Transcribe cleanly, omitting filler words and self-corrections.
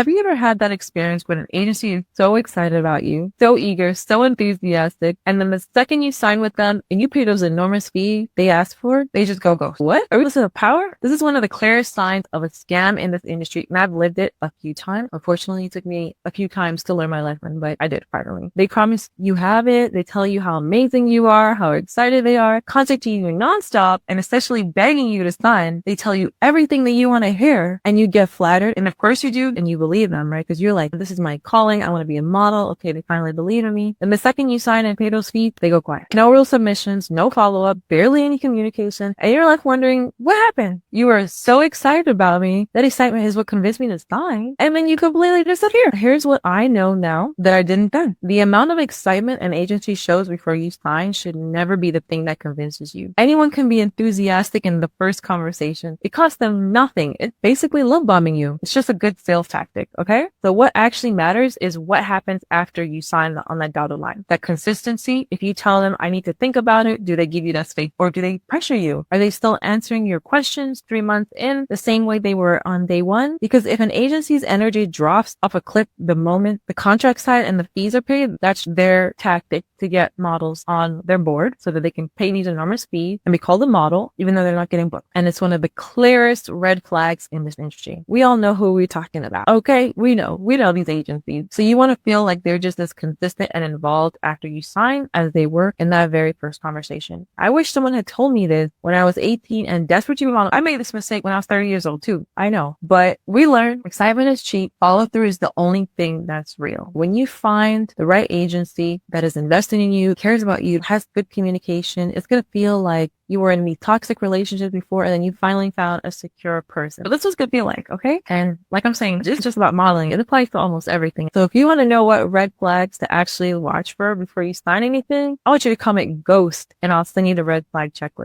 Have you ever had that experience when an agency is so excited about you, so eager, so enthusiastic, and then the second you sign with them and you pay those enormous fees they ask for, they just go, what? Are we listening to power? This is one of the clearest signs of a scam in this industry, and I've lived it a few times. Unfortunately, it took me a few times to learn my lesson, but I did finally. They promise you have it. They tell you how amazing you are, how excited they are, contacting you nonstop, and especially begging you to sign. They tell you everything that you want to hear, and you get flattered. And of course you do, and you believe them, right? Because you're like, this is my calling. I want to be a model. Okay, they finally believe in me. And the second you sign and pay those fees, they go quiet. No real submissions, no follow-up, barely any communication. And you're left wondering, what happened? You were so excited about me. That excitement is what convinced me to sign. And then you completely disappear. Here's what I know now that I didn't then. The amount of excitement an agency shows before you sign should never be the thing that convinces you. Anyone can be enthusiastic in the first conversation. It costs them nothing. It's basically love bombing you. It's just a good sales tactic, okay? So what actually matters is what happens after you sign on that dotted line. That consistency, if you tell them, I need to think about it, do they give you that space or do they pressure you? Are they still answering your questions 3 months in the same way they were on day one? Because if an agency's energy drops off a cliff the moment the contract side and the fees are paid, that's their tactic to get models on their board so that they can pay these enormous fees and be called a model even though they're not getting booked. And it's one of the clearest red flags in this industry. We all know who we're talking about. Okay, we know these agencies. So you want to feel like they're just as consistent and involved after you sign as they were in that very first conversation. I wish someone had told me this when I was 18 and desperate to be a model. I made this mistake when I was 30 years old too. I know, but we learn excitement is cheap. Follow through is the only thing that's real. When you find the right agency that is investing in you, cares about you, has good communication, it's going to feel like you were in these toxic relationships before and then you finally found a secure person. So this was going to feel like, okay? And like I'm saying, it's just about modeling. It applies to almost everything. So if you want to know what red flags to actually watch for before you sign anything, I want you to comment ghost and I'll send you the red flag checklist.